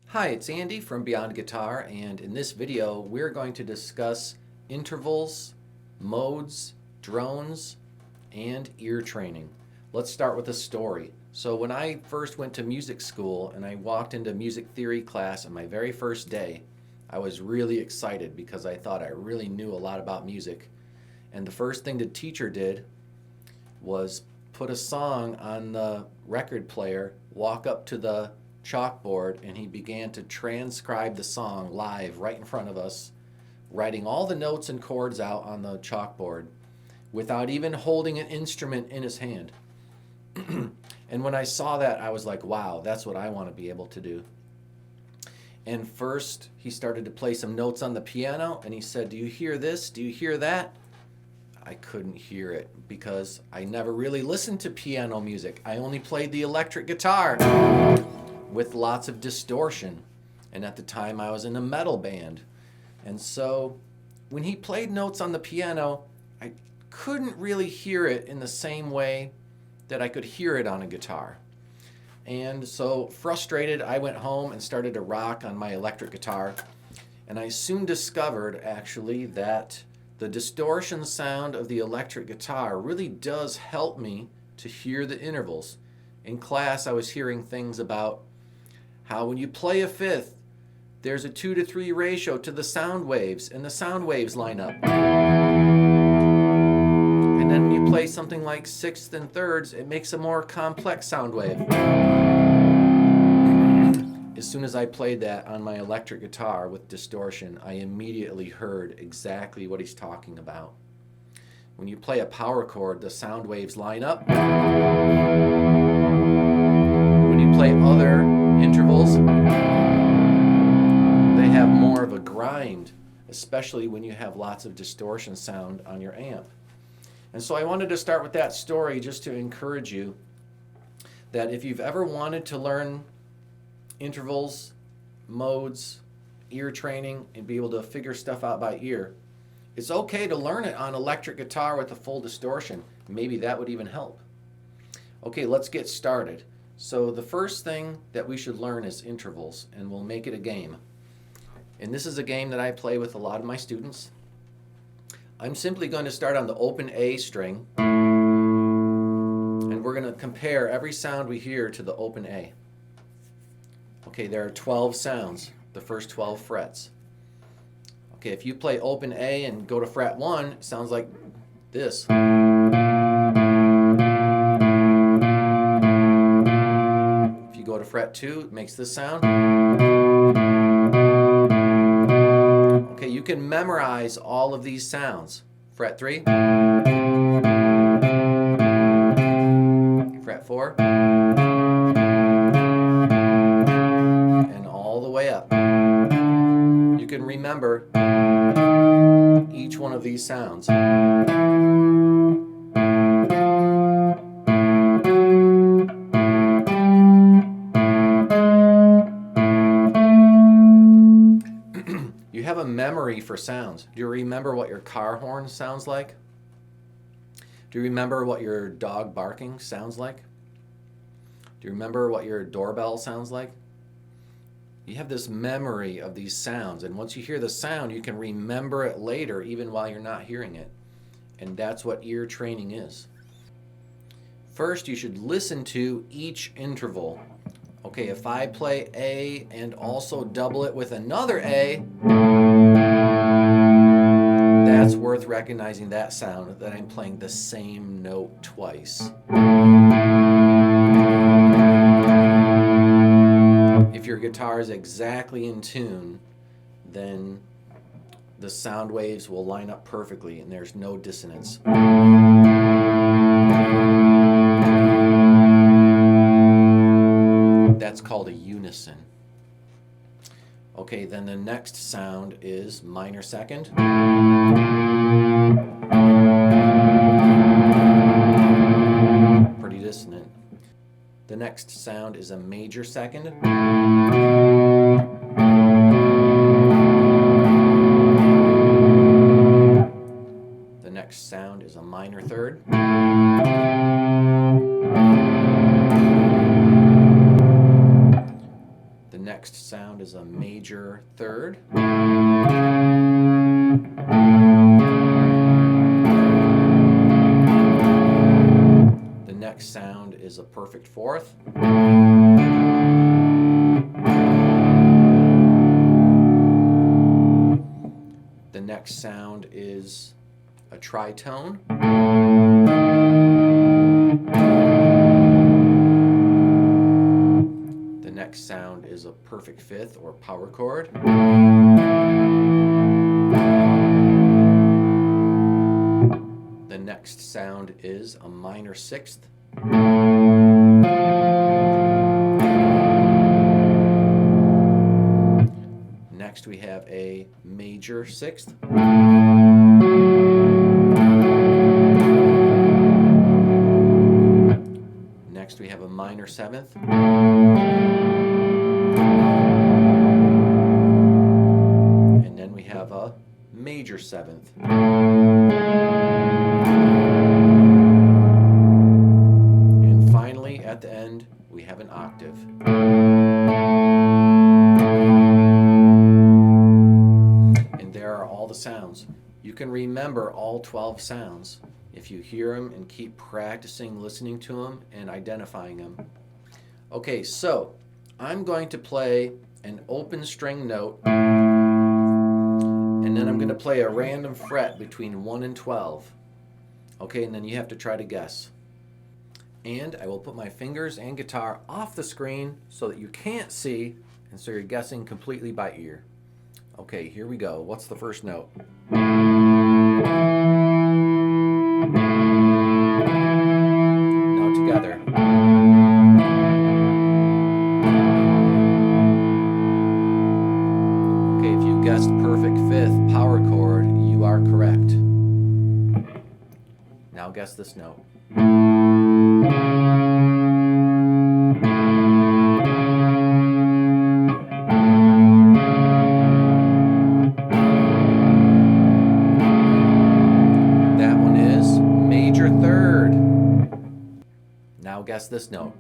Hi, it's Andy from Beyond Guitar, and in this video we're going to discuss intervals, modes, drones, and ear training. Let's start with a story. So when I first went to music school and I walked into music theory class on my very first day, I was really excited because I thought I really knew a lot about music. And the first thing the teacher did was put a song on the record player, walk up to the chalkboard, and he began to transcribe the song live right in front of us, writing all the notes and chords out on the chalkboard without even holding an instrument in his hand. And when I saw that, I was like, wow, that's what I want to be able to do. And first he started to play some notes on the piano, and he said, do you hear this? Do you hear that? I couldn't hear it because I never really listened to piano music. I only played the electric guitar with lots of distortion. And at the time I was in a metal band. And so when he played notes on the piano, I couldn't really hear it in the same way that I could hear it on a guitar. And so frustrated, I went home and started to rock on my electric guitar. And I soon discovered actually that the distortion sound of the electric guitar really does help me to hear the intervals. In class I was hearing things about how when you play a fifth, there's a 2-to-3 ratio to the sound waves, and the sound waves line up. And then when you play something like sixths and thirds, it makes a more complex sound wave. As soon as I played that on my electric guitar with distortion, I immediately heard exactly what he's talking about. When you play a power chord, the sound waves line up. When you play other intervals, they have more of a grind, especially when you have lots of distortion sound on your amp. And so I wanted to start with that story just to encourage you that if you've ever wanted to learn intervals, modes, ear training, and be able to figure stuff out by ear, it's okay to learn it on electric guitar with a full distortion. Maybe that would even help. Okay, let's get started. So the first thing that we should learn is intervals, and we'll make it a game. And this is a game that I play with a lot of my students. I'm simply going to start on the open A string, and we're going to compare every sound we hear to the open A. Okay, there are 12 sounds, the first 12 frets. Okay, if you play open A and go to fret 1, it sounds like this. Go to fret 2, it makes this sound. Okay, you can memorize all of these sounds. Fret 3, fret 4, and all the way up. You can remember each one of these sounds. Have a memory for sounds. Do you remember what your car horn sounds like? Do you remember what your dog barking sounds like? Do you remember what your doorbell sounds like? You have this memory of these sounds, and once you hear the sound, you can remember it later even while you're not hearing it. And that's what ear training is. First, you should listen to each interval. Okay, if I play A and also double it with another A, that's worth recognizing that sound, that I'm playing the same note twice. If your guitar is exactly in tune, then the sound waves will line up perfectly and there's no dissonance. That's called a unison. Okay, then the next sound is minor second. Pretty dissonant. The next sound is a major second. next sound is a minor third. The next sound is a major third. The next sound is a perfect fourth. The next sound is a tritone. The next sound is a perfect fifth or power chord. The next sound is a minor sixth. Next we have a major sixth. Next we have a minor seventh. And then we have a major seventh. And finally, at the end, we have an octave. And there are all the sounds. You can remember all 12 sounds if you hear them and keep practicing listening to them and identifying them. Okay, so I'm going to play an open string note, and then I'm going to play a random fret between 1 and 12. Okay, and then you have to try to guess. And I will put my fingers and guitar off the screen so that you can't see, and so you're guessing completely by ear. Okay, here we go. What's the first note? Now together. Okay, if you guessed perfect fifth power chord, you are correct. Now guess this note. Now guess this note.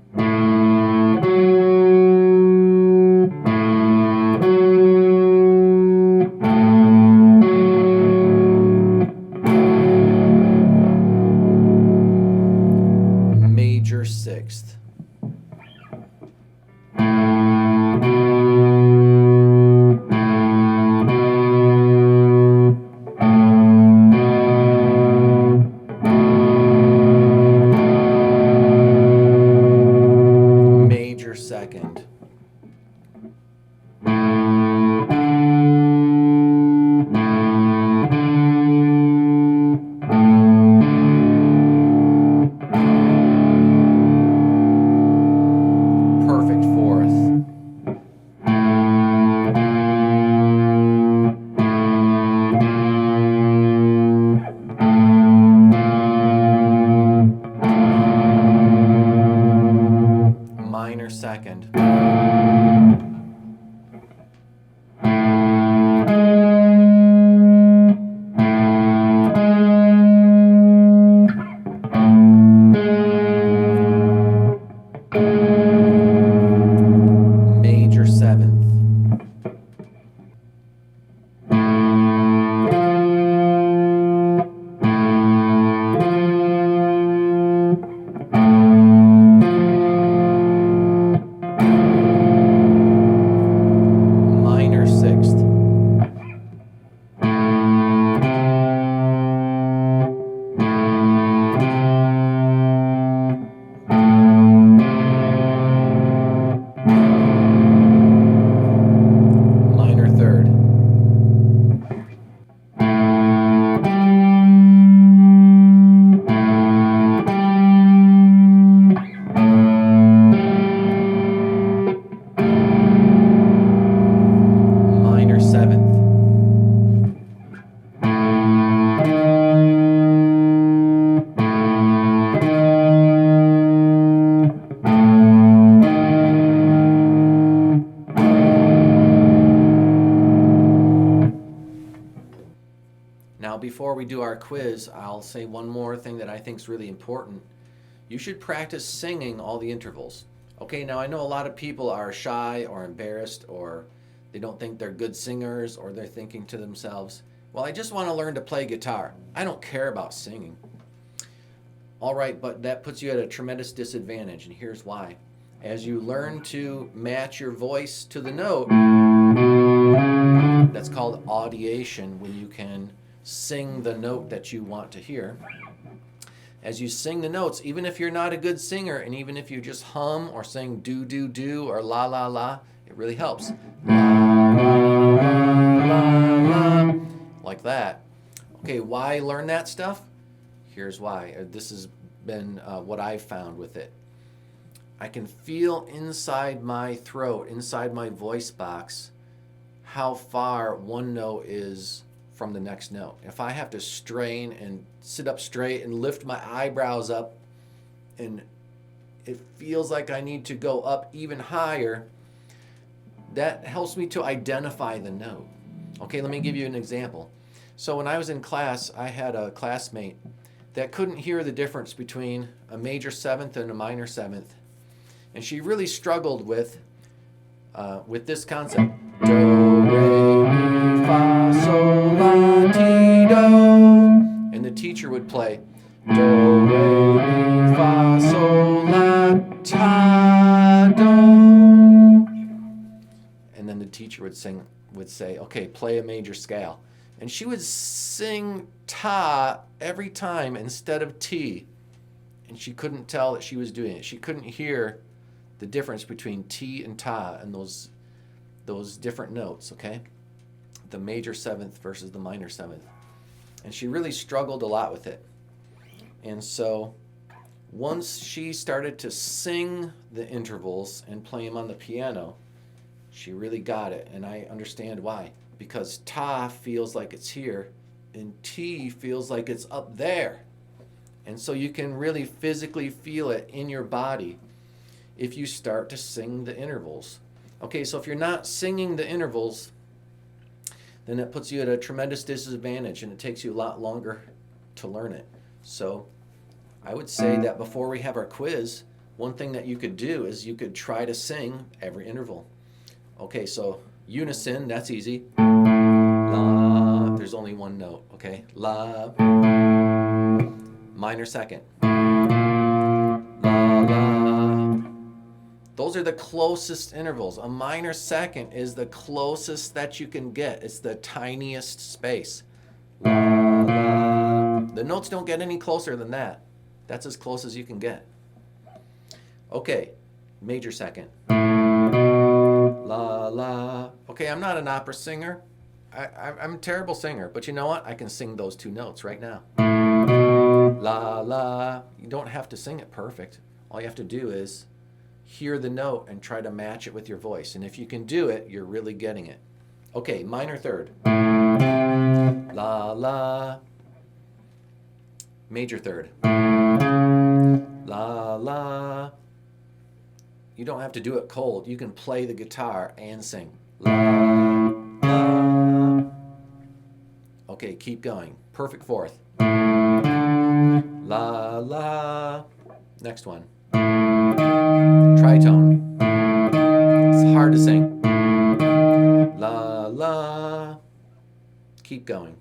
Major sixth. we do our quiz, I'll say one more thing that I think is really important. You should practice singing all the intervals. Okay, now I know a lot of people are shy or embarrassed, or they don't think they're good singers, or they're thinking to themselves, well, I just want to learn to play guitar. I don't care about singing. All right, but that puts you at a tremendous disadvantage, and here's why. As you learn to match your voice to the note, that's called audiation, when you can sing the note that you want to hear. As you sing the notes, even if you're not a good singer, and even if you just hum or sing do, do, do, or la, la, la, it really helps. La, la, la, la, like that. Okay, why learn that stuff? Here's why. This has been what I've found with it. I can feel inside my throat, inside my voice box, how far one note is from the next note. If I have to strain and sit up straight and lift my eyebrows up, and it feels like I need to go up even higher, that helps me to identify the note. Okay, let me give you an example. So when I was in class, I had a classmate that couldn't hear the difference between a major seventh and a minor seventh. And she really struggled with this concept. Do, re, mi, fa, sol, la, ti, do. And the teacher would play do, re, mi, fa, sol, la, ta, do. And then the teacher would say, okay, play a major scale. And she would sing ta every time instead of ti. And she couldn't tell that she was doing it. She couldn't hear the difference between ti and ta and those different notes, okay? The major seventh versus the minor seventh. And she really struggled a lot with it. And so once she started to sing the intervals and play them on the piano, she really got it. And I understand why. Because ta feels like it's here and ti feels like it's up there. And so you can really physically feel it in your body if you start to sing the intervals. Okay, so if you're not singing the intervals, then it puts you at a tremendous disadvantage, and it takes you a lot longer to learn it. So I would say that before we have our quiz, one thing that you could do is you could try to sing every interval. Okay, so unison, that's easy. La, there's only one note, okay? La, minor second. La, la. Those are the closest intervals. A minor second is the closest that you can get. It's the tiniest space. La, la. The notes don't get any closer than that. That's as close as you can get. Okay, major second. La, la. Okay, I'm not an opera singer. I'm a terrible singer, but you know what? I can sing those two notes right now. La, la. You don't have to sing it perfect. All you have to do is hear the note and try to match it with your voice. And if you can do it, you're really getting it. Okay, minor third. La, la. Major third. La, la. You don't have to do it cold. You can play the guitar and sing. La, la. Okay, keep going. Perfect fourth. La, la. Next one. Tritone. It's hard to sing. La, la. Keep going.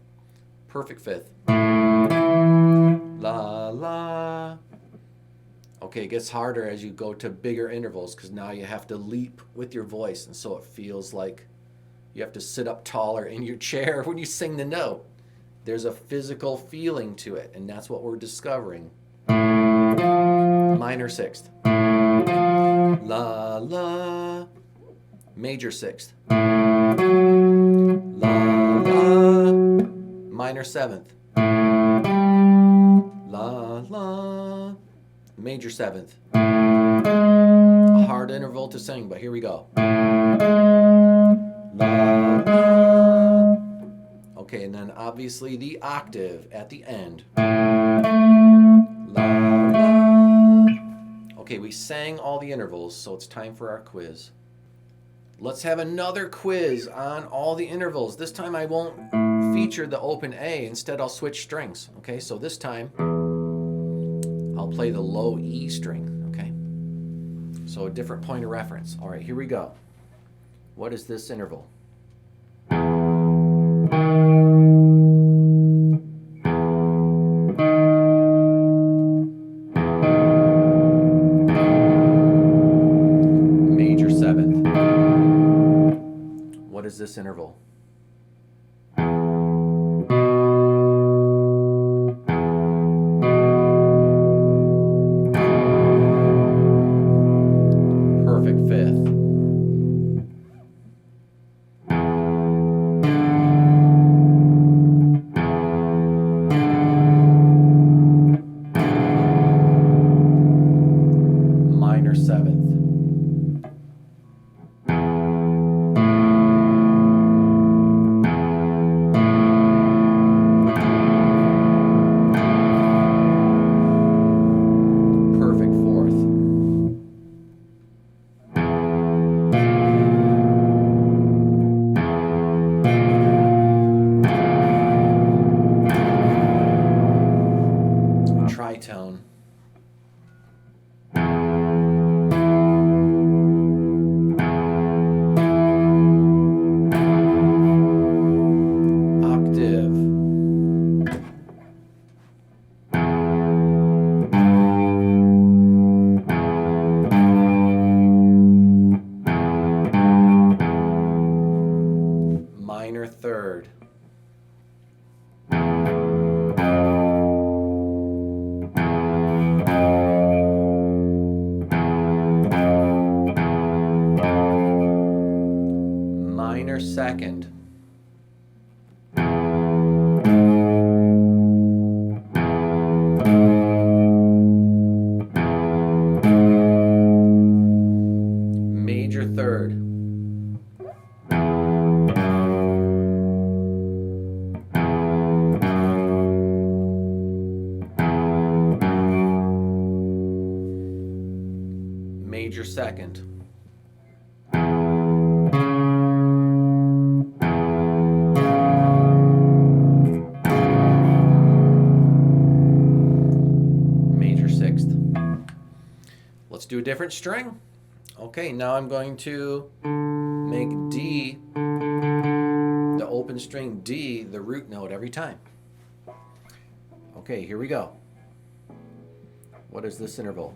Perfect fifth. La, la. Okay, it gets harder as you go to bigger intervals because now you have to leap with your voice, and so it feels like you have to sit up taller in your chair when you sing the note. There's a physical feeling to it, and that's what we're discovering. Minor sixth. La, la. Major sixth. La, la. Minor seventh. La, la. Major seventh. A hard interval to sing, but here we go. La, la. Okay, and then obviously the octave at the end. La, la. Okay, we sang all the intervals, so it's time for our quiz. Let's have another quiz on all the intervals. This time I won't feature the open A. Instead, I'll switch strings. Okay, so this time I'll play the low E string. Okay, so a different point of reference. All right, here we go. What is this interval? Major seventh. What is this interval? Perfect fifth. Minor seventh. Perfect fourth. Tritone. Octave. Minor third. Minor second. Major third. Major second. Major sixth. Let's do a different string. Okay, now I'm going to make D, the open string D, the root note every time. Okay, here we go. What is this interval?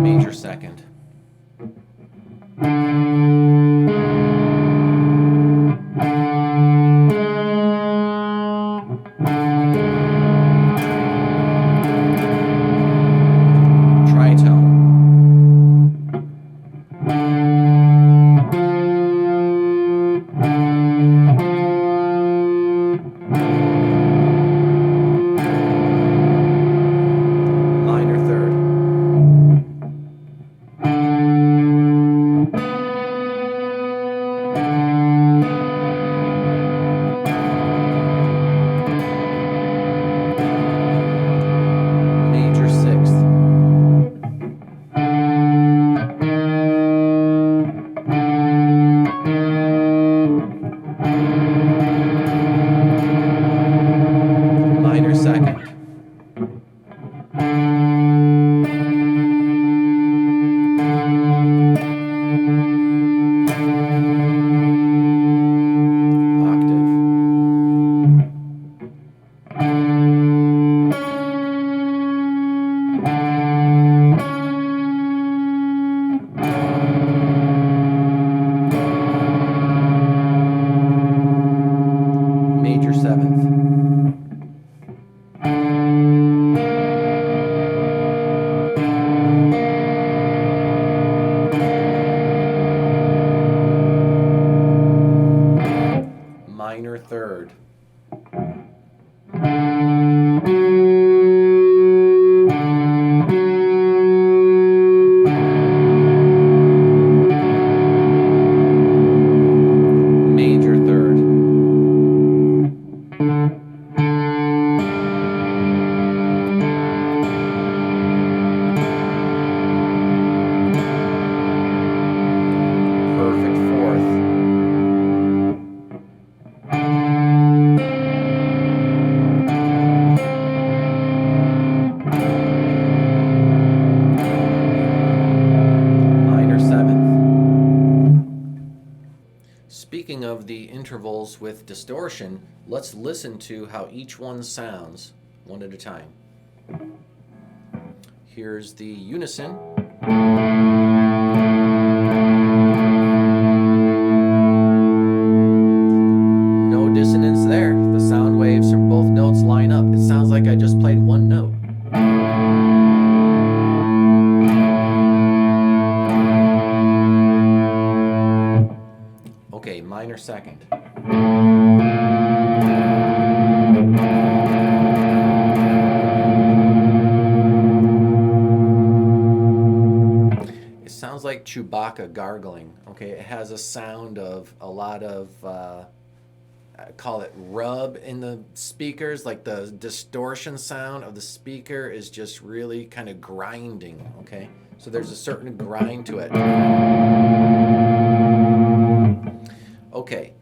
Major second. intervals with distortion, let's listen to how each one sounds one at a time. Here's the unison. No dissonance there. The sound waves from both notes line up. It sounds like I just played one note. Okay, minor second. It sounds like Chewbacca gargling. Okay, it has a sound of a lot of, I call it rub in the speakers, like the distortion sound of the speaker is just really kind of grinding, okay? So there's a certain grind to it. Okay,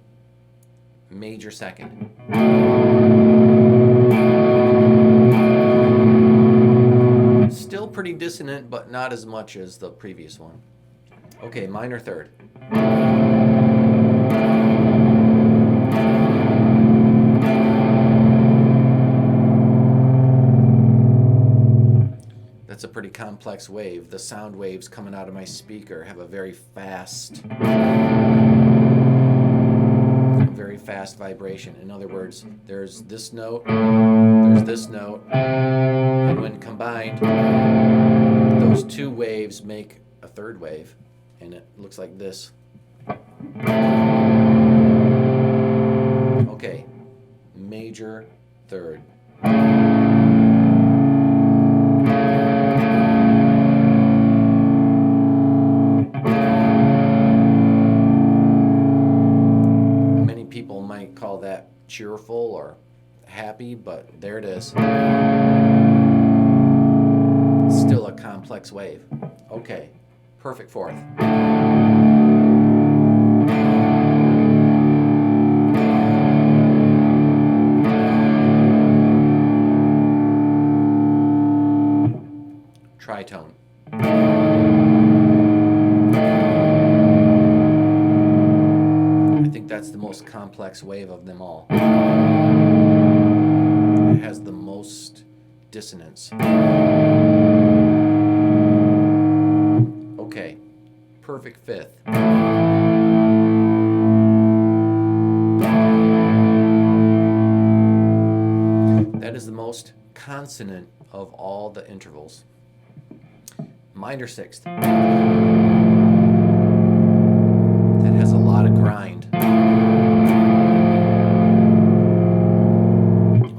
major second. Still pretty dissonant, but not as much as the previous one. Okay, minor third. That's a pretty complex wave. The sound waves coming out of my speaker have a very fast vibration. In other words, there's this note, there's this note, and when combined, those two waves make a third wave, and it looks like this. Okay, major third. Call that cheerful or happy, but there it is. Still a complex wave. Okay, perfect fourth. Tritone. That's the most complex wave of them all. It has the most dissonance. Okay, perfect fifth. That is the most consonant of all the intervals. Minor sixth. That has a lot of grind.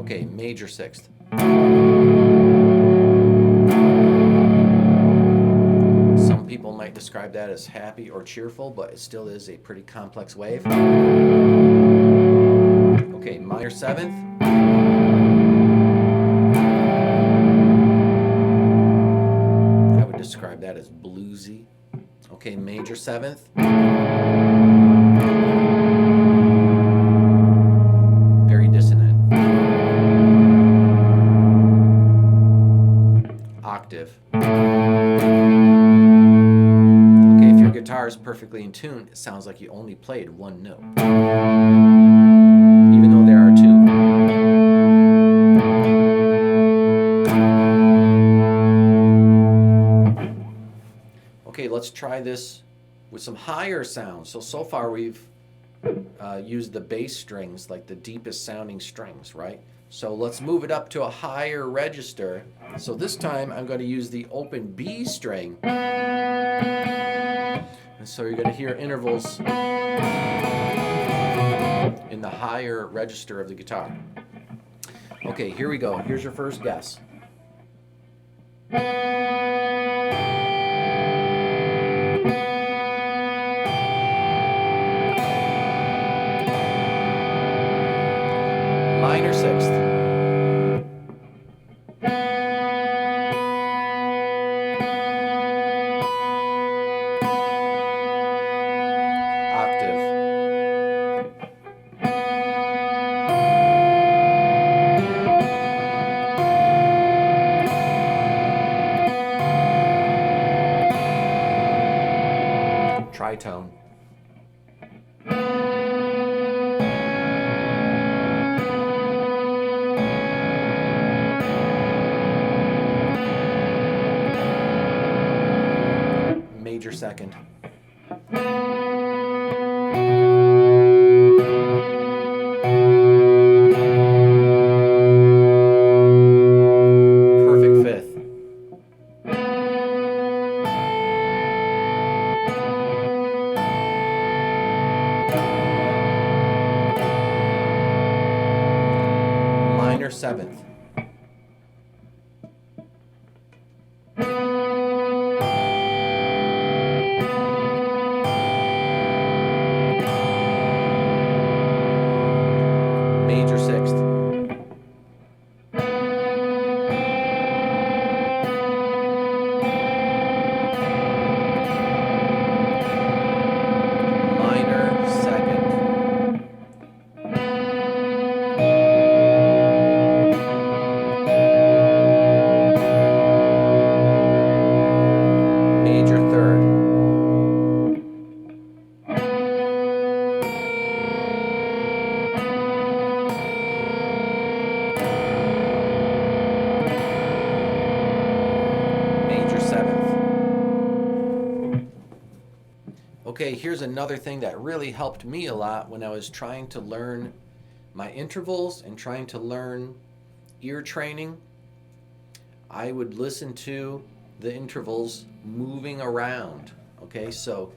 Okay, major sixth. Some people might describe that as happy or cheerful, but it still is a pretty complex wave. Okay, minor seventh. I would describe that as bluesy. Okay, major seventh. Very dissonant. Octave. Okay, if your guitar is perfectly in tune, it sounds like you only played one note, even though there are two. Okay, let's try this with some higher sounds. So far we've used the bass strings, like the deepest sounding strings, right? So let's move it up to a higher register. So this time I'm going to use the open B string. And so you're going to hear intervals in the higher register of the guitar. Okay, here we go. Here's your first guess. Minor sixth. Octave. Tritone. second. Perfect fifth. Minor seventh. Major sixth. Minor second. Major third. Major seventh. Okay, here's another thing that really helped me a lot when I was trying to learn my intervals and trying to learn ear training. I would listen to the intervals moving around. Okay, so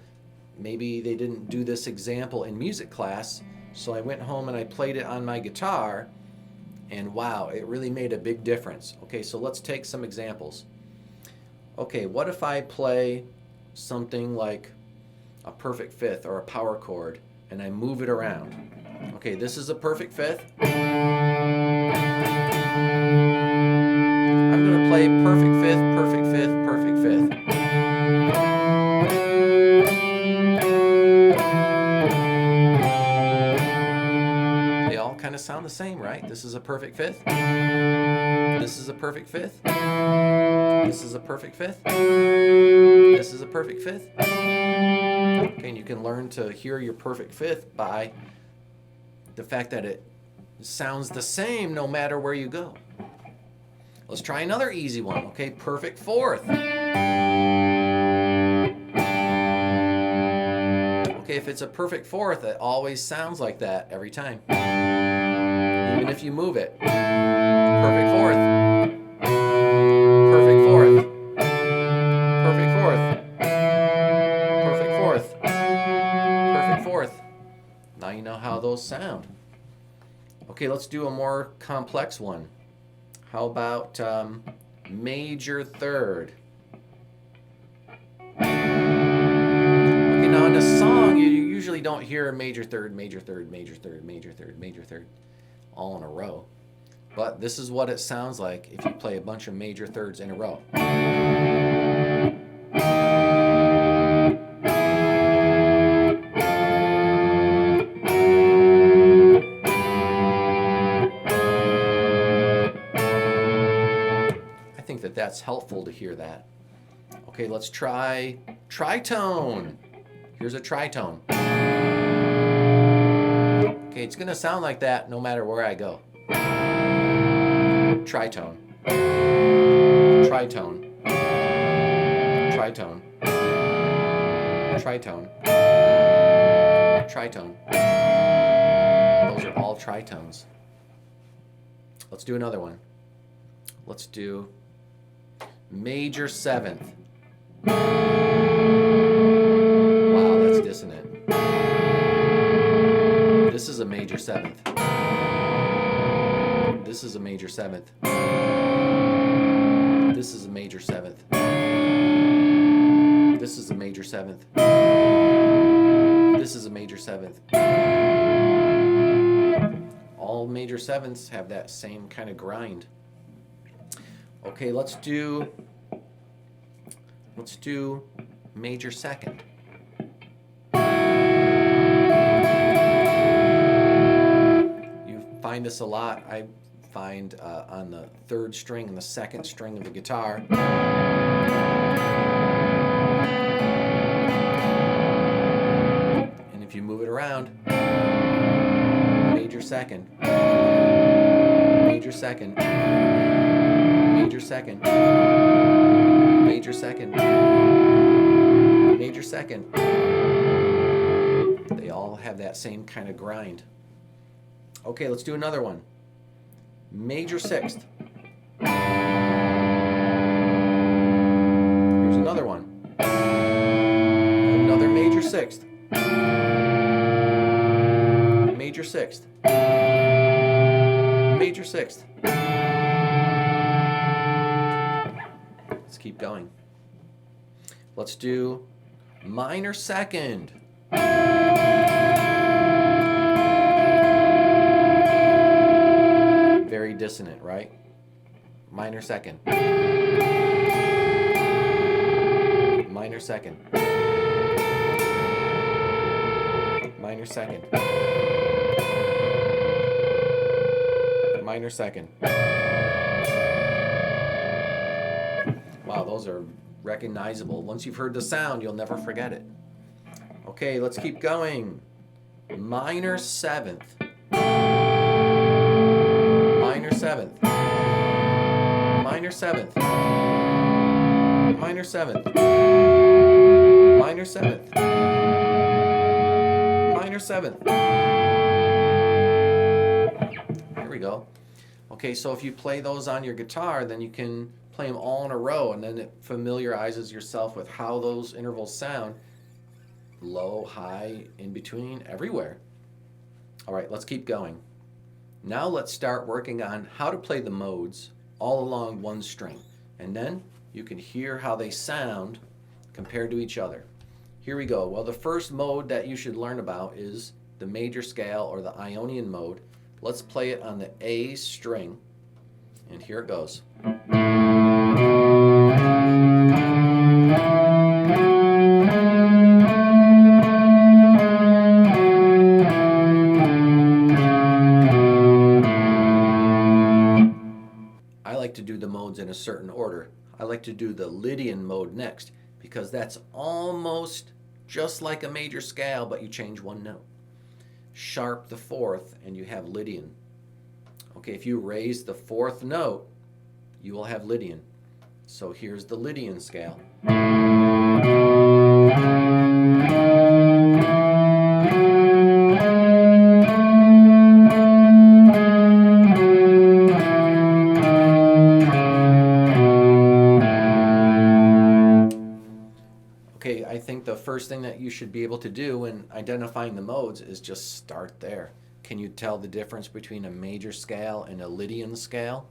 maybe they didn't do this example in music class, so I went home and I played it on my guitar, and wow, it really made a big difference. Okay, so let's take some examples. Okay, what if I play something like a perfect fifth or a power chord and I move it around? Okay, this is a perfect fifth. I'm going to play perfect fifth, perfect fifth, perfect fifth. They all kind of sound the same, right? This is a perfect fifth. This is a perfect fifth. This is a perfect fifth. This is a perfect fifth. Okay, and you can learn to hear your perfect fifth by the fact that it sounds the same no matter where you go. Let's try another easy one. Okay, perfect fourth. Okay, if it's a perfect fourth, it always sounds like that every time. Even if you move it. Perfect fourth. Perfect fourth. Perfect fourth. Perfect fourth. Perfect fourth. Now you know how those sound. Okay, let's do a more complex one. How about major third? Okay, now in a song, you usually don't hear major third, major third, major third, major third, major third, all in a row. But this is what it sounds like if you play a bunch of major thirds in a row. I think that that's helpful to hear that. Okay, let's try tritone. Here's a tritone. Okay, it's going to sound like that no matter where I go. Tritone. Tritone. Tritone. Tritone. Tritone. Those are all tritones. Let's do another one. Let's do major seventh. Wow, that's dissonant. This is a major seventh. This is a major seventh. This is a major seventh. This is a major seventh. This is a major seventh. All major sevenths have that same kind of grind. Okay, let's do major second. You find this a lot. I find on the third string and the second string of the guitar. And if you move it around, major second, major second, major second, major second, major second. They all have that same kind of grind. Okay, let's do another one. Major sixth. Here's another one. Another major sixth. Major sixth. Major sixth. Let's keep going. Let's do minor second. Very dissonant, right? Minor second. Minor second. Minor second. Minor second. Wow, those are recognizable. Once you've heard the sound, you'll never forget it. Okay, let's keep going. Minor seventh. Minor seventh. Minor seventh. Minor seventh. Minor seventh. Minor seventh. Here we go. Okay, so if you play those on your guitar, then you can play them all in a row, and then it familiarizes yourself with how those intervals sound. Low, high, in between, everywhere. All right, let's keep going. Now let's start working on how to play the modes all along one string. And then you can hear how they sound compared to each other. Here we go. Well, the first mode that you should learn about is the major scale, or the Ionian mode. Let's play it on the A string. And here it goes. I like to do the modes in a certain order. I like to do the Lydian mode next, because that's almost just like a major scale, but you change one note. Sharp the fourth, and you have Lydian. Okay, if you raise the fourth note, you will have Lydian. So here's the Lydian scale. Okay, I think the first thing that you should be able to do when identifying the modes is just start there. Can you tell the difference between a major scale and a Lydian scale?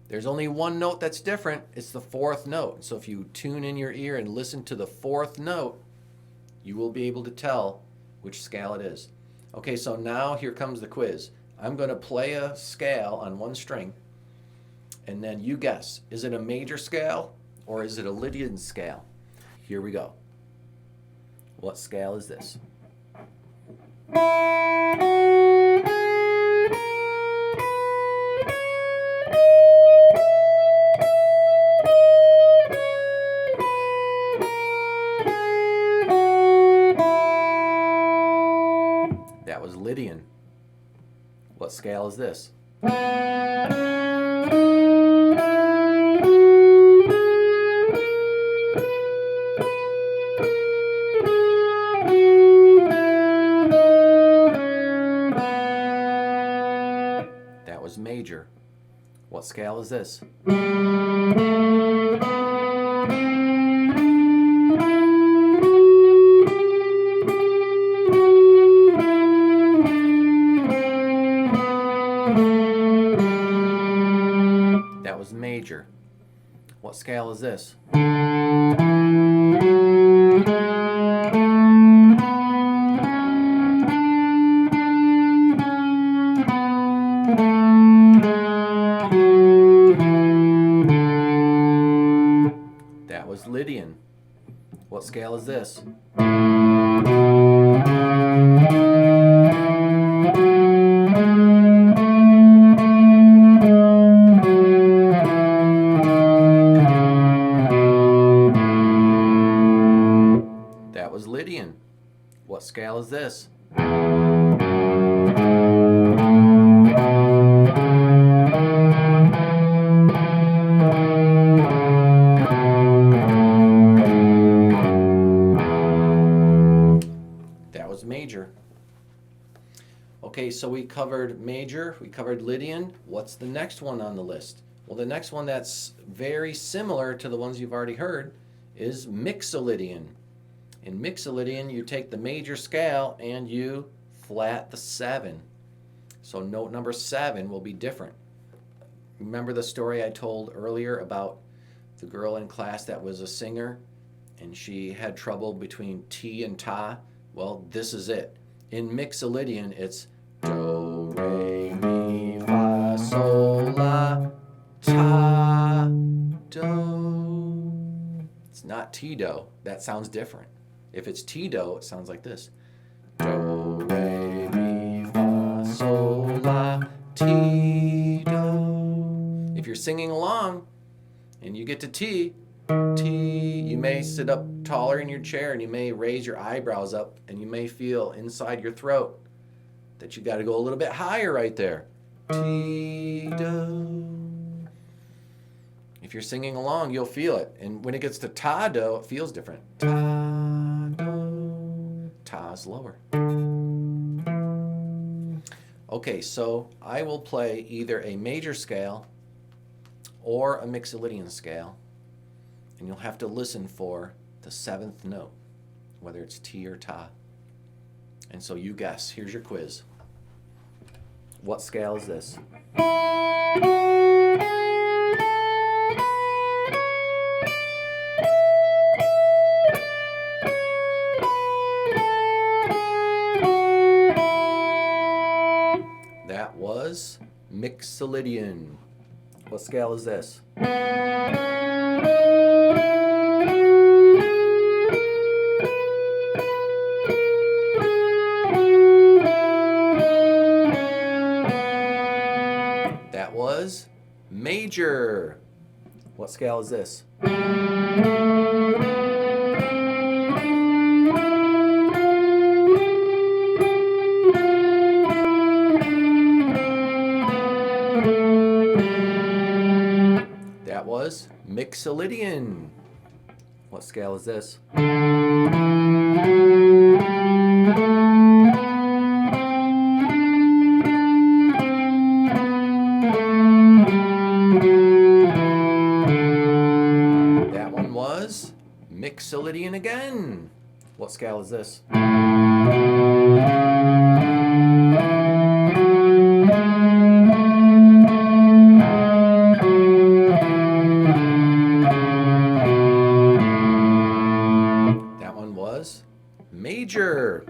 There's only one note that's different. It's the fourth note. So if you tune in your ear and listen to the fourth note, you will be able to tell which scale it is. Okay, so now here comes the quiz. I'm going to play a scale on one string, and then you guess, is it a major scale or is it a Lydian scale? Here we go. What scale is this? That was Lydian. What scale is this? That was major. What scale is this? That was major. What scale is this? That was Lydian. What scale is this? That was Lydian. What scale is this? covered major, we covered Lydian. What's the next one on the list? Well, the next one that's very similar to the ones you've already heard is Mixolydian. In Mixolydian, you take the major scale and you flat the 7. So note number 7 will be different. Remember the story I told earlier about the girl in class that was a singer and she had trouble between T and Ta? Well, this is it. In Mixolydian, it's Do, Re, Mi, Fa, Sol, La, Ta, Do. It's not Ti-Do. That sounds different. If it's Ti-Do, it sounds like this. Do, Re, Mi, Fa, Sol, La, Ti-Do. If you're singing along and you get to T, you may sit up taller in your chair and you may raise your eyebrows up and you may feel inside your throat that you got to go a little bit higher right there. Ti-do. If you're singing along, you'll feel it. And when it gets to ta-do, it feels different. Ta-do. Ta is lower. Okay, so I will play either a major scale or a Mixolydian scale. And you'll have to listen for the 7th note, whether it's T or Ta. And so you guess. Here's your quiz. What scale is this? That was Mixolydian. What scale is this? That was major. What scale is this? That was Mixolydian. What scale is this? That one was Mixolydian again. What scale is this? Major.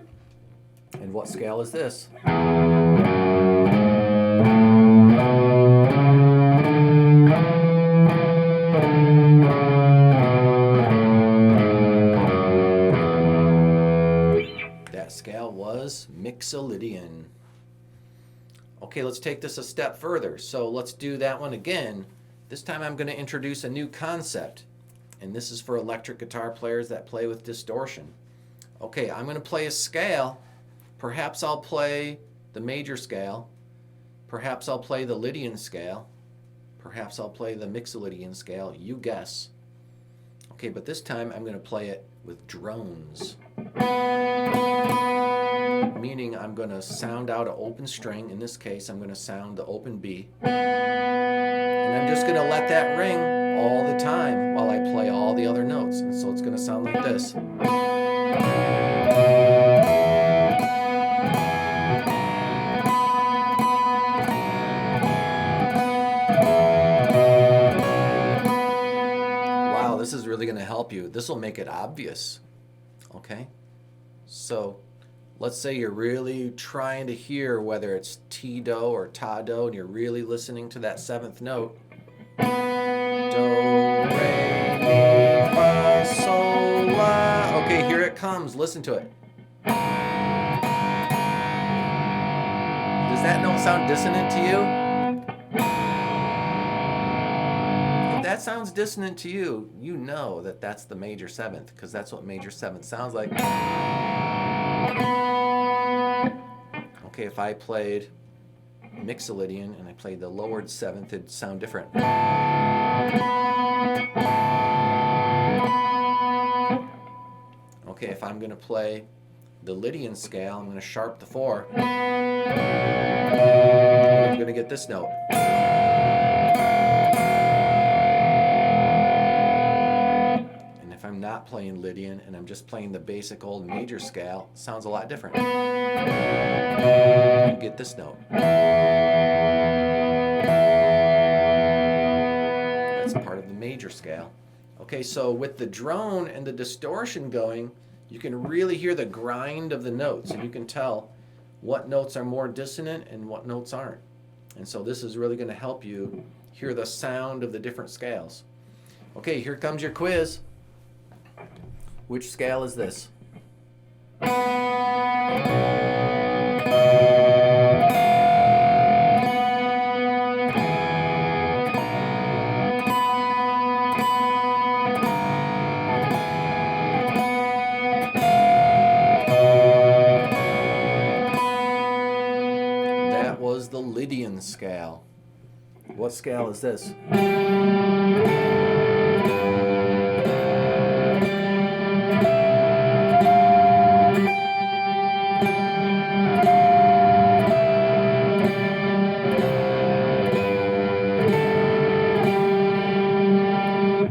And what scale is this? That scale was Mixolydian. Okay, let's take this a step further. So let's do that one again. This time I'm going to introduce a new concept. And this is for electric guitar players that play with distortion. Okay, I'm going to play a scale. Perhaps I'll play the major scale. Perhaps I'll play the Lydian scale. Perhaps I'll play the Mixolydian scale. You guess. Okay, but this time I'm going to play it with drones. Meaning I'm going to sound out an open string. In this case, I'm going to sound the open B. And I'm just going to let that ring all the time while I play all the other notes. And so it's going to sound like this. Wow, this is really going to help you. This will make it obvious. Okay? So let's say you're really trying to hear whether it's Ti-Do or Ta-Do and you're really listening to that 7th note. Do, re, mi, fa, sol, la. Okay, here it comes. Listen to it. Does that note sound dissonant to you? If that sounds dissonant to you, you know that that's the major 7th, because that's what major 7th sounds like. Okay, if I played Mixolydian and I played the lowered 7th, it'd sound different. Okay, if I'm going to play the Lydian scale, I'm going to sharp the 4. I'm going to get this note. And if I'm not playing Lydian and I'm just playing the basic old major scale, it sounds a lot different. You get this note. That's part of the major scale. Okay, so with the drone and the distortion going, you can really hear the grind of the notes, and you can tell what notes are more dissonant and what notes aren't. And so this is really going to help you hear the sound of the different scales. Okay, here comes your quiz. Which scale is this? That was the Lydian scale. What scale is this?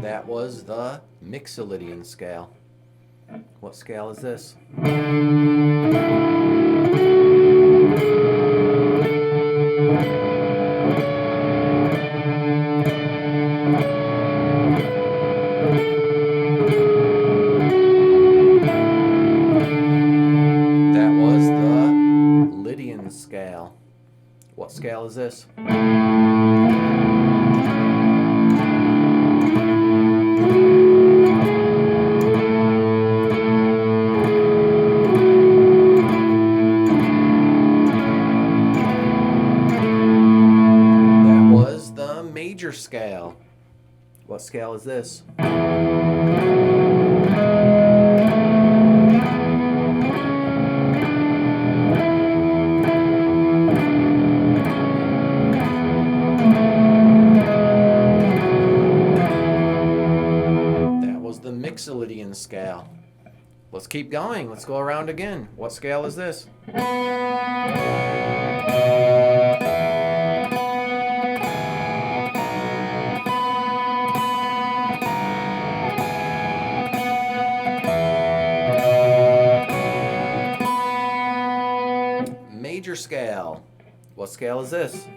That was the Mixolydian scale. What scale is this? That was the Lydian scale. What scale is this? Major scale. What scale is this? That was the Mixolydian scale. Let's keep going. Let's go around again. What scale is this? Major scale. What scale is this?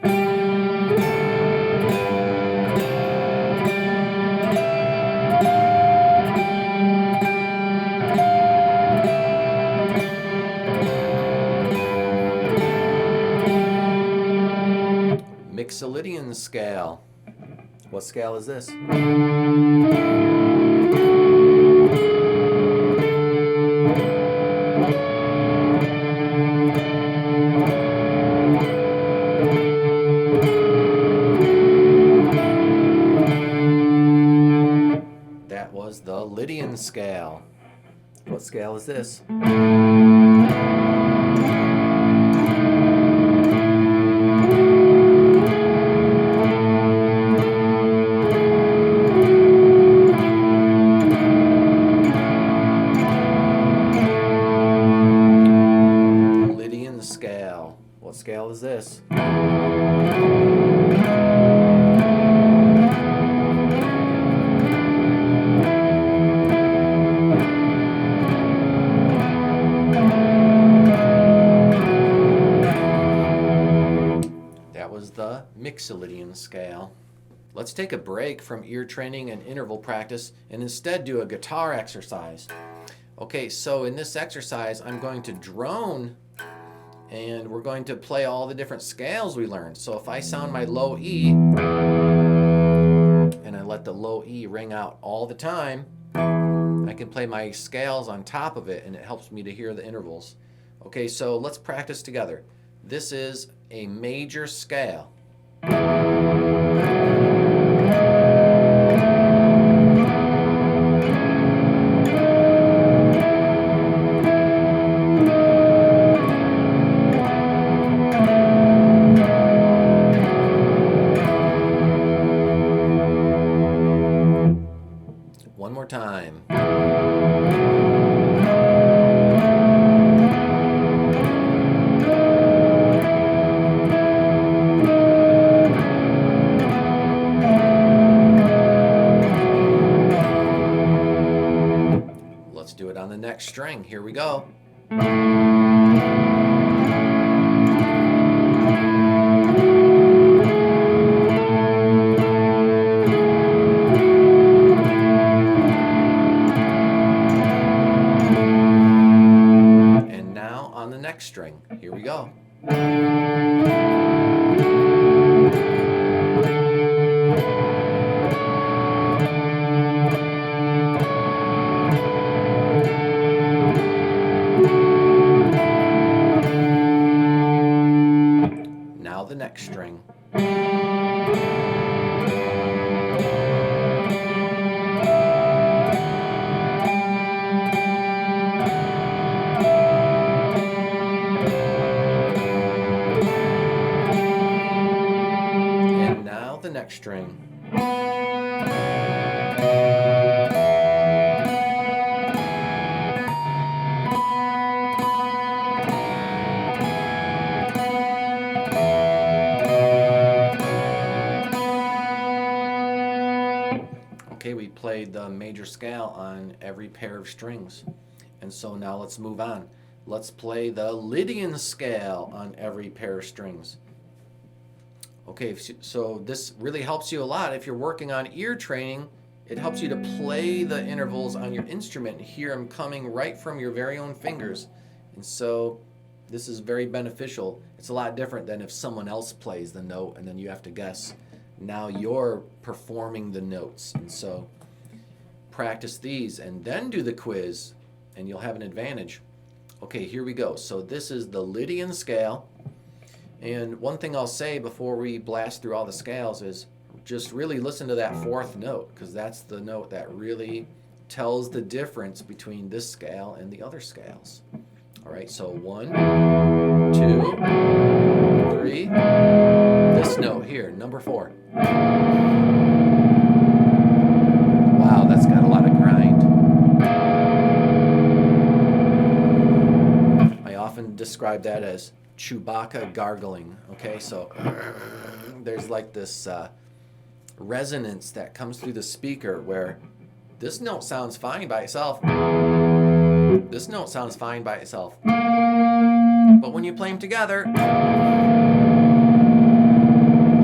Mixolydian scale. What scale is this? That was the Lydian scale. What scale is this? Lydian scale. What scale is this? The Mixolydian scale. Let's take a break from ear training and interval practice and instead do a guitar exercise. Okay, so in this exercise I'm going to drone and we're going to play all the different scales we learned. So if I sound my low E and I let the low E ring out all the time, I can play my scales on top of it and it helps me to hear the intervals. Okay, so let's practice together. This is a major scale. One more time. next string. Here we go. And now on the next string. Here we go. Now the next string. And now the next string. Okay, we played the major scale on every pair of strings. And so now let's move on. Let's play the Lydian scale on every pair of strings. Okay, so this really helps you a lot if you're working on ear training. It helps you to play the intervals on your instrument and hear them coming right from your very own fingers. And so this is very beneficial. It's a lot different than if someone else plays the note and then you have to guess. Now you're performing the notes. And so practice these and then do the quiz and you'll have an advantage. Okay, here we go. So this is the Lydian scale. And one thing I'll say before we blast through all the scales is just really listen to that fourth note, because that's the note that really tells the difference between this scale and the other scales. All right, so 1, 2, 3. This note here, number 4. Wow, that's got a lot of grind. I often describe that as Chewbacca gargling. Okay, so there's like this resonance that comes through the speaker where this note sounds fine by itself. This note sounds fine by itself. But when you play them together,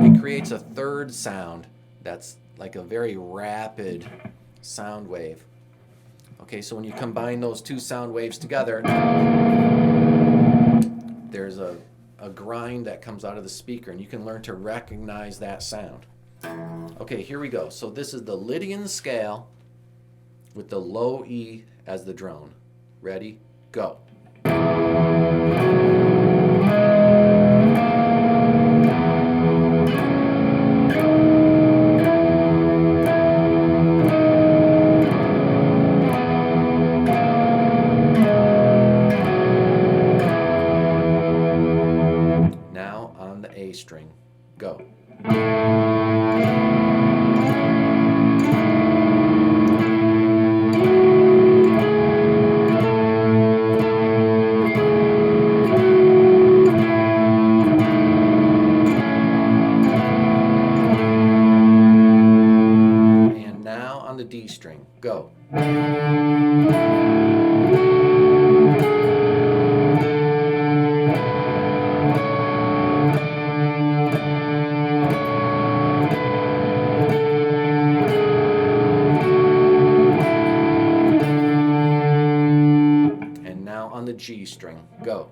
it creates a third sound that's like a very rapid sound wave. Okay, so when you combine those two sound waves together, there's a grind that comes out of the speaker, and you can learn to recognize that sound. Okay, here we go. So this is the Lydian scale with the low E as the drone. Ready? Go. Now on the A string. Go. The D string. Go. And now on the G string. Go.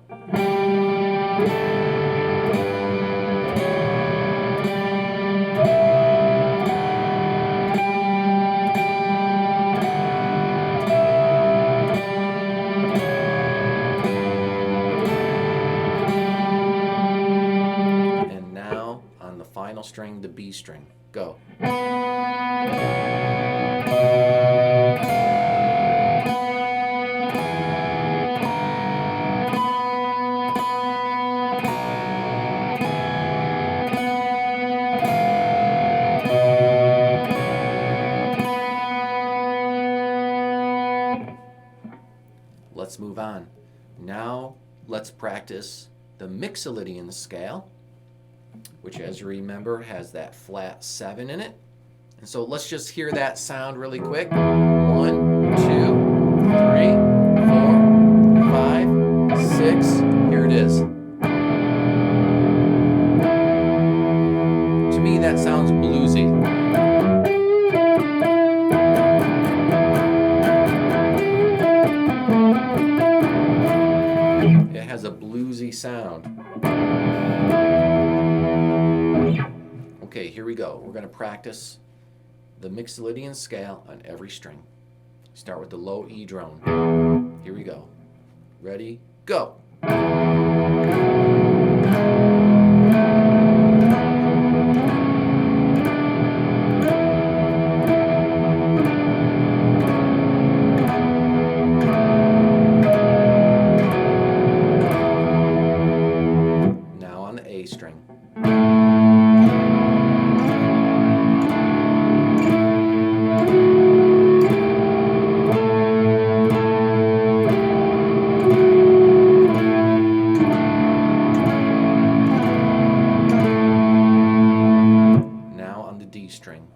Final string, the B string. Go. Let's move on. Now let's practice the Mixolydian scale, which, as you remember, has that flat 7 in it. And so let's just hear that sound really quick. 1, 2, 3, 6. Here it is. To me, that sounds bluesy. It has a bluesy sound. Okay, here we go. We're going to practice the Mixolydian scale on every string. Start with the low E drone. Here we go. Ready, go. Now on the A string. D string.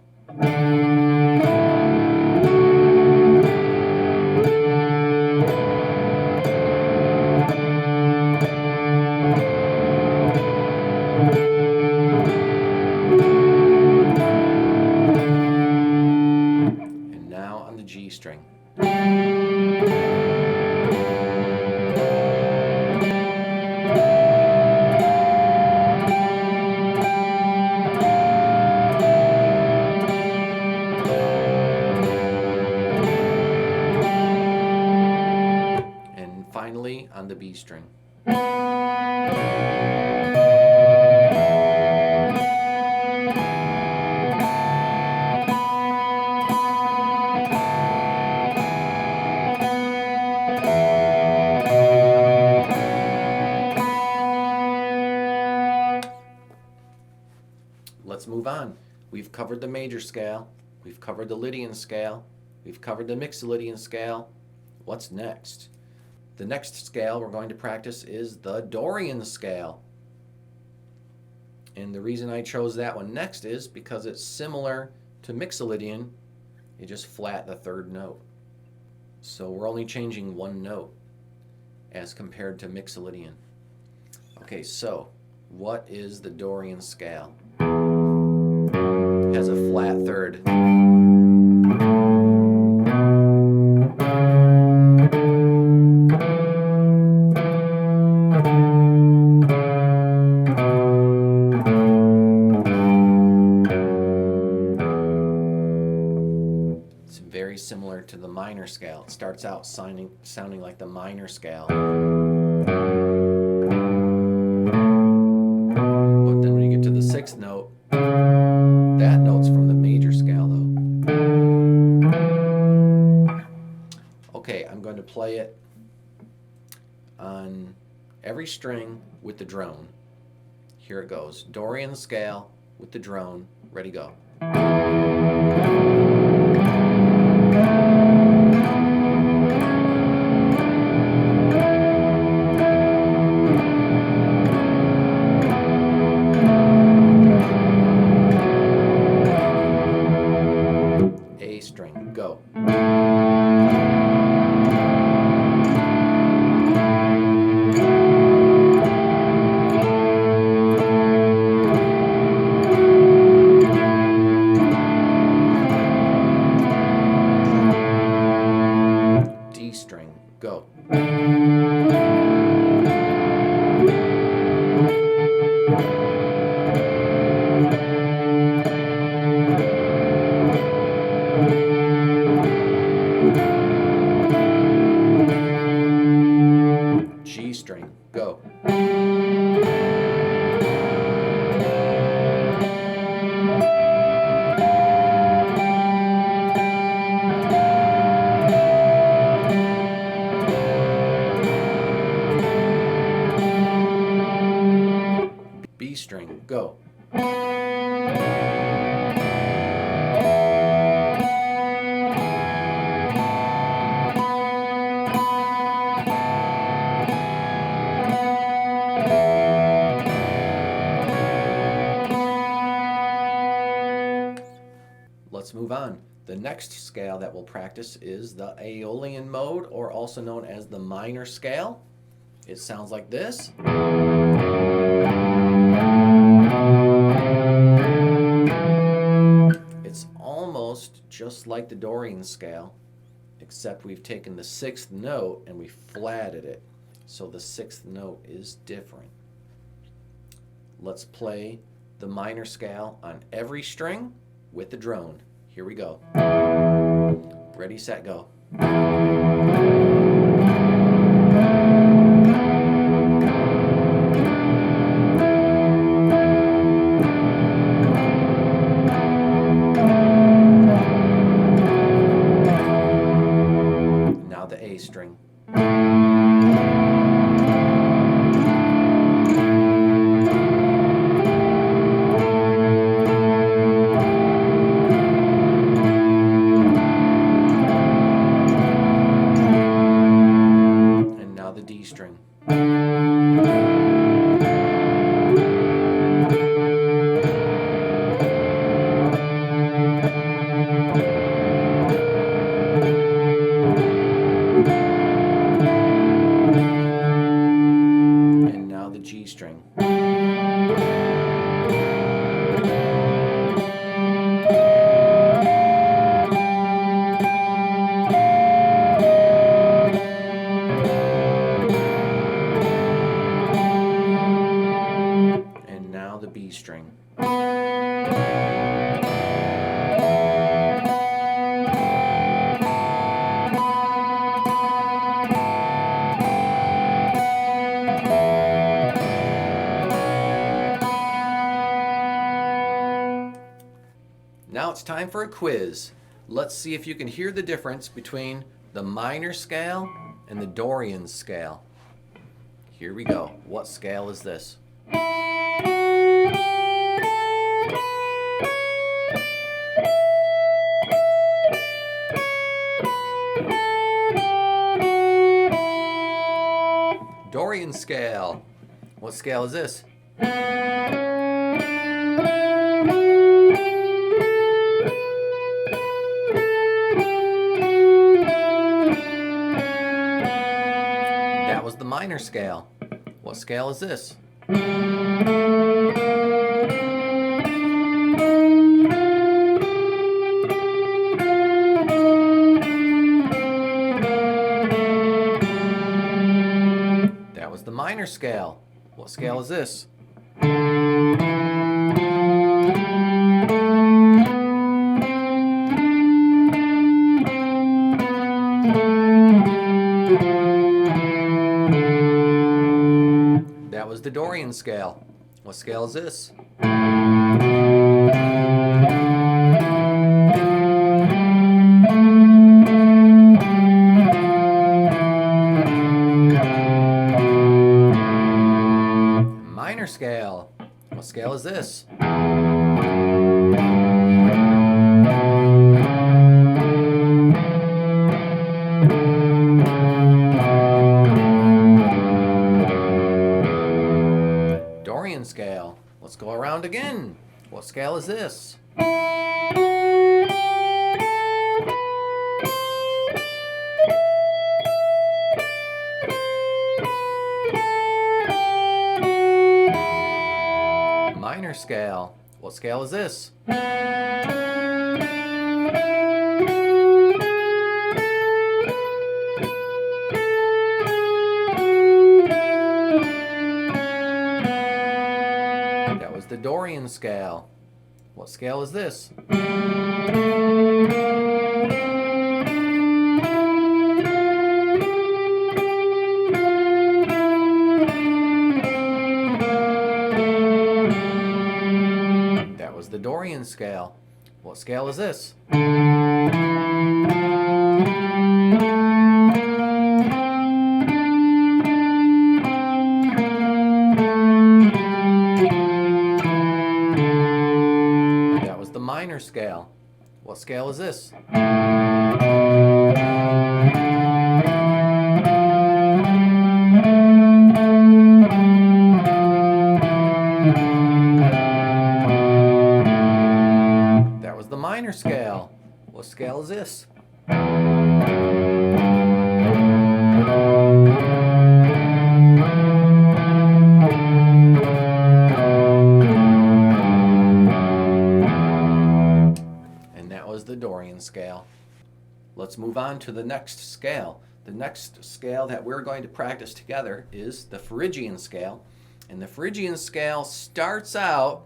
And now on the G string. Finally on the B string. Let's move on. We've covered the major scale, we've covered the Lydian scale, we've covered the Mixolydian scale. What's next? The next scale we're going to practice is the Dorian scale. And the reason I chose that one next is because it's similar to Mixolydian. You just flat the third note. So we're only changing one note as compared to Mixolydian. Okay, so what is the Dorian scale? It has a flat third. Very similar to the minor scale. It starts out sounding like the minor scale. But then when you get to the sixth note, that note's from the major scale though. Okay, I'm going to play it on every string with the drone. Here it goes. Dorian scale with the drone. Ready, go. A string, go. D string, go. G string, go. B string, go. Let's move on. The next scale that we'll practice is the Aeolian mode, or also known as the minor scale. It sounds like this. It's almost just like the Dorian scale, except we've taken the 6th note and we flatted it. So the 6th note is different. Let's play the minor scale on every string with the drone. Here we go. Ready, set, go. Now the A string. D string. And now the G string. The B string. Now it's time for a quiz. Let's see if you can hear the difference between the minor scale and the Dorian scale. Here we go. What scale is this? Dorian scale. What scale is this? That was the minor scale. What scale is this? That was the minor scale. What scale is this? That was the Dorian scale. What scale is this? Minor scale. What scale is this? Dorian scale. Let's go around again. What scale is this? Minor scale. What scale is this? That was the Dorian scale. What scale is this? That was the Dorian scale. What scale is this? That was the minor scale. What scale is this? That was the minor scale. What scale is this? was the Dorian scale. Let's move on to the next scale. The next scale that we're going to practice together is the Phrygian scale. And the Phrygian scale starts out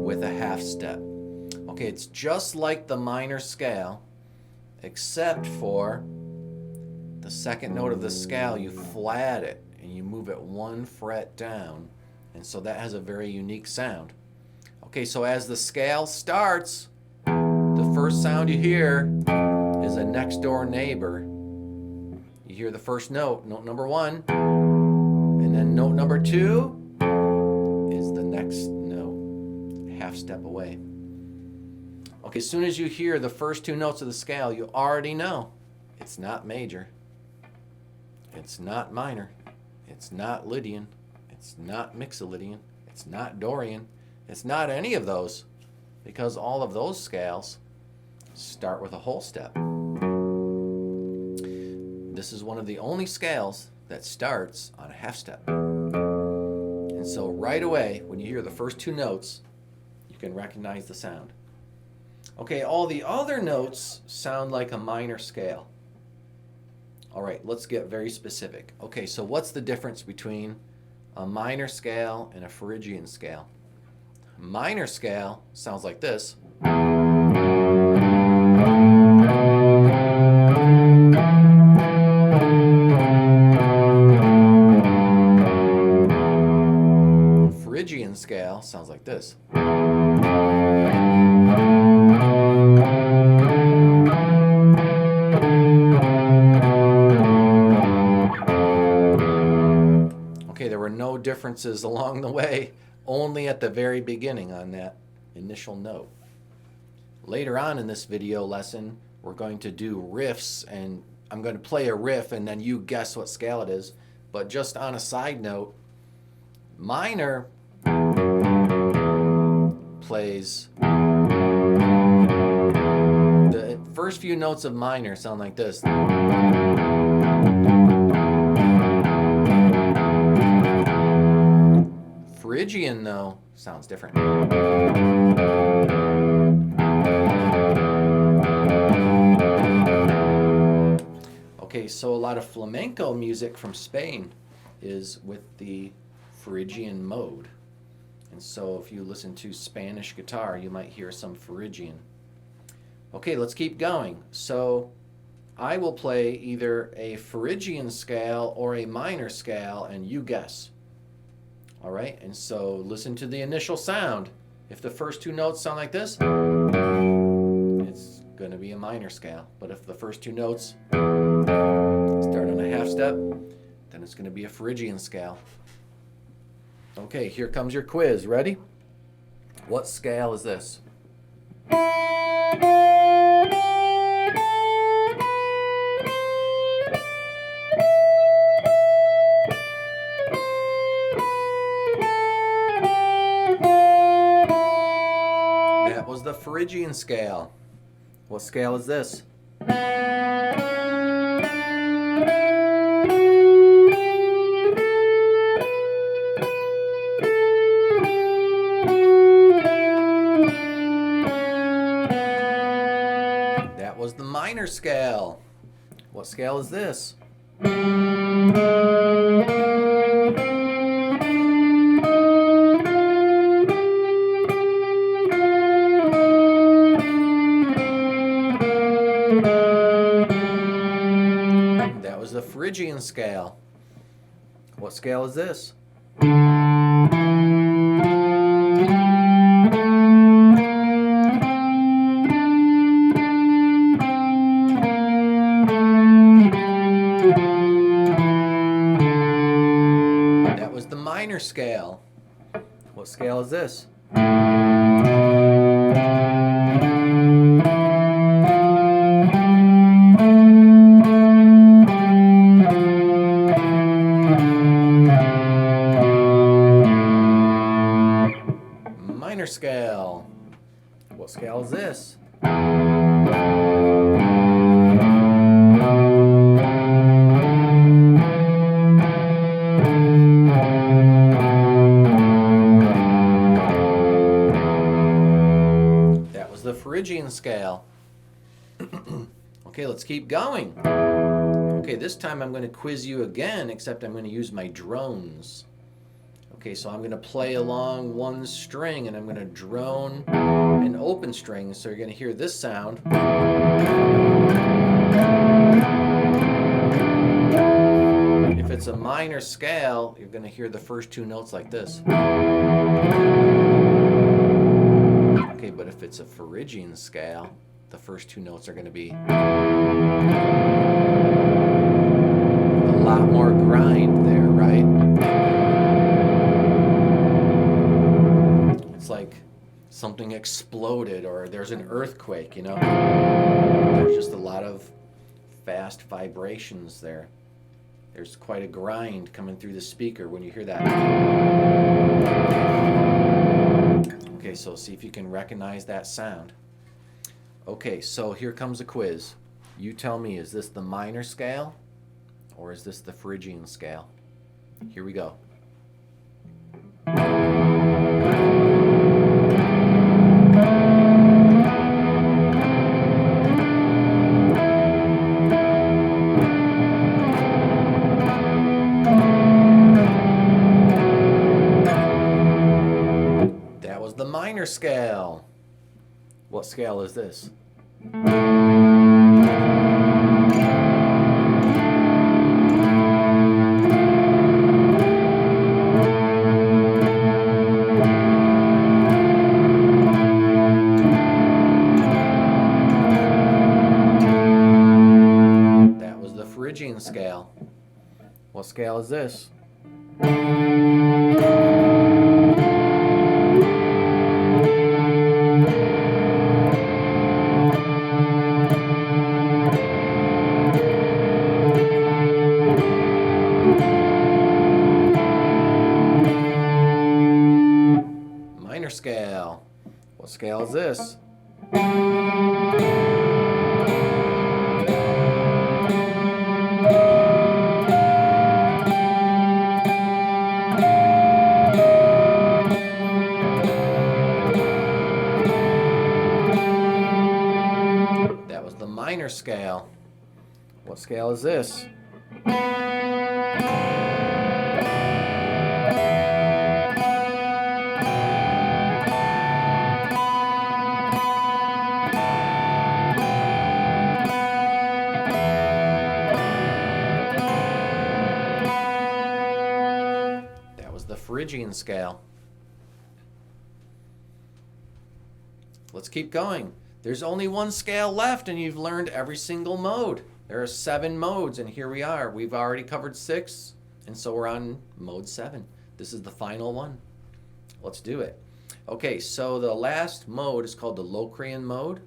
with a half step. Okay, it's just like the minor scale, except for the second note of the scale, you flat it and you move it one fret down. And so that has a very unique sound. Okay, so as the scale starts, the first sound you hear is a next door neighbor. You hear the first note, note number 1, and then note number 2 is the next note, half step away. Okay, as soon as you hear the first 2 notes of the scale, you already know it's not major, it's not minor, it's not Lydian, it's not Mixolydian, it's not Dorian, it's not any of those, because all of those scales start with a whole step. This is one of the only scales that starts on a half step. And so right away, when you hear the first 2 notes, you can recognize the sound. Okay, all the other notes sound like a minor scale. All right, let's get very specific. Okay, so what's the difference between a minor scale and a Phrygian scale? A minor scale sounds like this. Phrygian scale sounds like this. Okay, there were no differences along the way, only at the very beginning on that initial note. Later on in this video lesson, we're going to do riffs, and I'm going to play a riff and then you guess what scale it is. But just on a side note, minor plays, the first few notes of minor sound like this. Phrygian, though, sounds different. Okay, so a lot of flamenco music from Spain is with the Phrygian mode. And so if you listen to Spanish guitar, you might hear some Phrygian. Okay, let's keep going. So I will play either a Phrygian scale or a minor scale, and you guess. All right, and so listen to the initial sound. If the first 2 notes sound like this, it's going to be a minor scale. But if the first 2 notes start on a half step, then it's going to be a Phrygian scale. Okay, here comes your quiz. Ready? What scale is this? That was the Phrygian scale. What scale is this? That was the minor scale. What scale is this? That was the Phrygian scale. What scale is this? That was the minor scale. What scale is this? Minor scale. What scale is this? the Phrygian scale. Okay, let's keep going. Okay, this time I'm going to quiz you again, except I'm going to use my drones. Okay, so I'm going to play along one string, and I'm going to drone an open string, so you're going to hear this sound. If it's a minor scale, you're going to hear the first two notes like this. Okay, but if it's a Phrygian scale, the first two notes are going to be a lot more grind there, right? It's like something exploded or there's an earthquake, you know? There's just a lot of fast vibrations there. There's quite a grind coming through the speaker when you hear that. Okay, so see if you can recognize that sound. Okay, so here comes a quiz. You tell me, is this the minor scale or is this the Phrygian scale? Here we go. That was the minor scale. What scale is this? That was the Phrygian scale. What scale is this? Minor scale. What scale is this? That was the minor scale. What scale is this? The Phrygian scale. Let's keep going. There's only one scale left and you've learned every single mode. There are 7 modes and here we are. We've already covered 6 and so we're on mode 7. This is the final one. Let's do it. Okay, so the last mode is called the Locrian mode.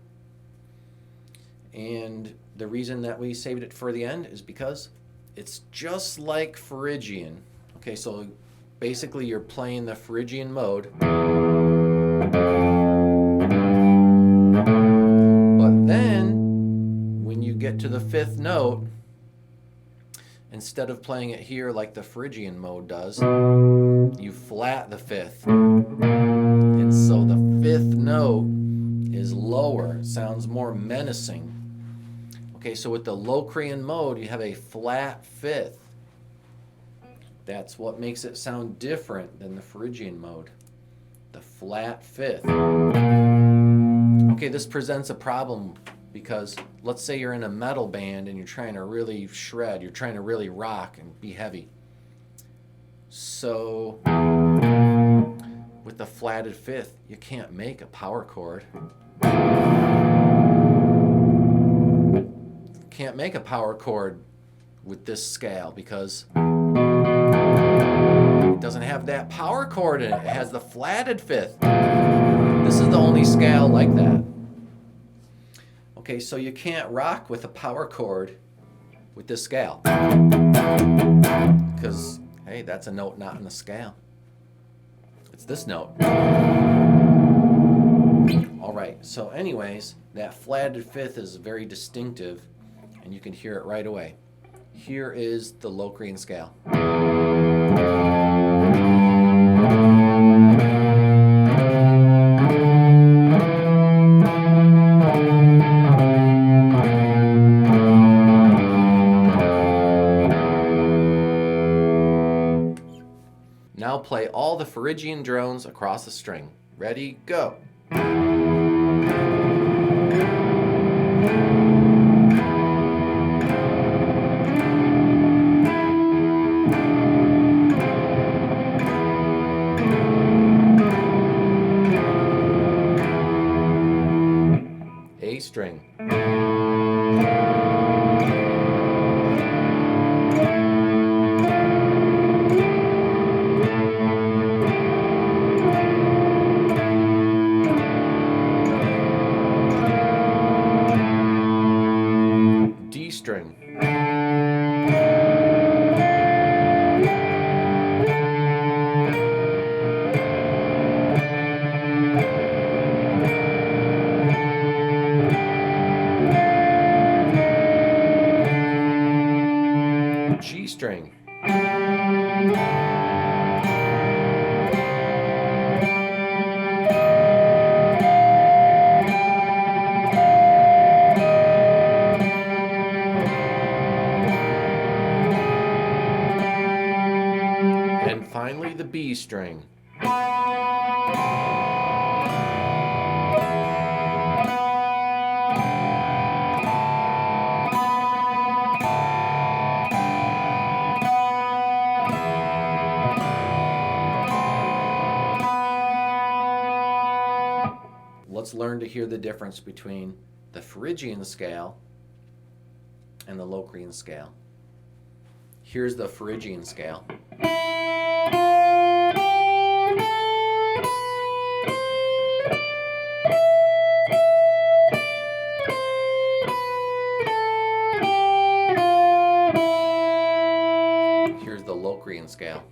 And the reason that we saved it for the end is because it's just like Phrygian. Okay, so basically, you're playing the Phrygian mode, but then when you get to the 5th note, instead of playing it here like the Phrygian mode does, you flat the 5th, and so the 5th note is lower. It sounds more menacing. Okay, so with the Locrian mode, you have a flat 5th. That's what makes it sound different than the Phrygian mode. The flat 5th. Okay, this presents a problem because let's say you're in a metal band and you're trying to really shred, you're trying to really rock and be heavy. So with the flatted 5th, you can't make a power chord. You can't make a power chord with this scale because it doesn't have that power chord in it. It has the flatted 5th. This is the only scale like that. Okay, so you can't rock with a power chord with this scale. Because, hey, that's a note not in the scale. It's this note. All right, so anyways, that flatted 5th is very distinctive, and you can hear it right away. Here is the Locrian scale. play all the Phrygian drones across the string. Ready, go. A string. D string. G string. And finally, the B string. Let's learn to hear the difference between the Phrygian scale and the Locrian scale. Here's the Phrygian scale. Here's the Locrian scale.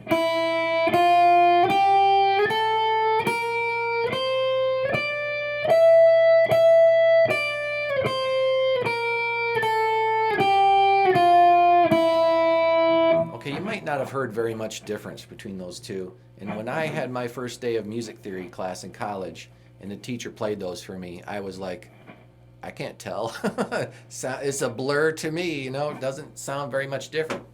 Okay, you might not have heard very much difference between those two. And when I had my first day of music theory class in college and the teacher played those for me, I was like, I can't tell. It's a blur to me, you know, it doesn't sound very much different.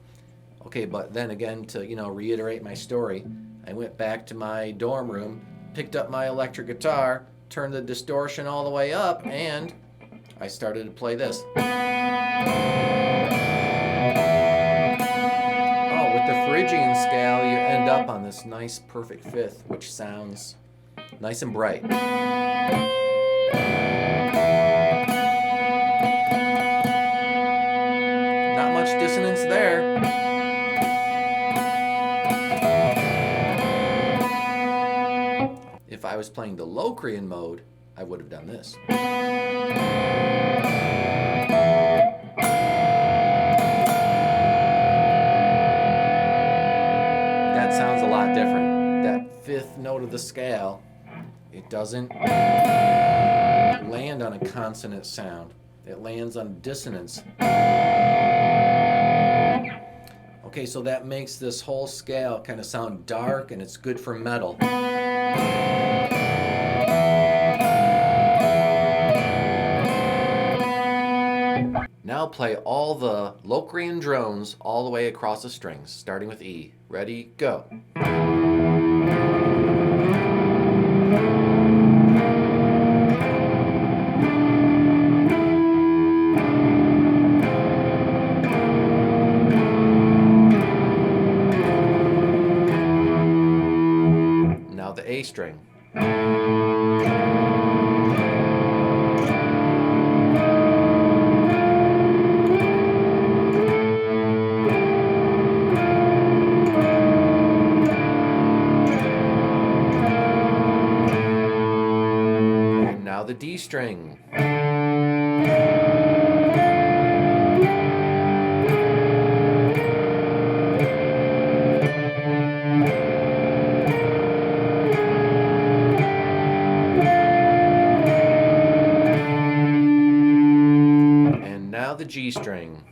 Okay, but then again, to, you know, reiterate my story, I went back to my dorm room, picked up my electric guitar, turned the distortion all the way up, and I started to play this. The Phrygian scale, you end up on this nice perfect fifth, which sounds nice and bright. Not much dissonance there. If I was playing the Locrian mode, I would have done this. Sounds a lot different. That fifth note of the scale, it doesn't land on a consonant sound. It lands on dissonance. Okay, so that makes this whole scale kind of sound dark, and it's good for metal. Now play all the Locrian drones all the way across the strings, starting with E. Ready, go. Now the A string. The D string. And now the G string.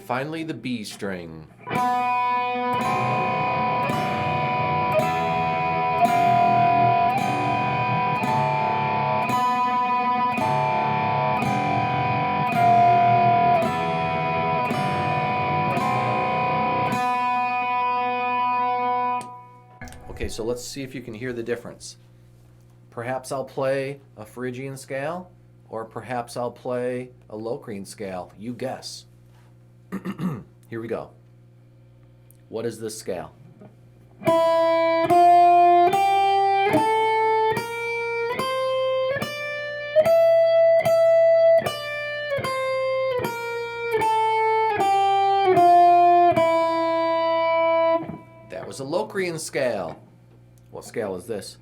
Finally, the B string. Okay, so let's see if you can hear the difference. Perhaps I'll play a Phrygian scale, or perhaps I'll play a Locrian scale. You guess. Here we go. What is this scale? That was a Locrian scale. What scale is this?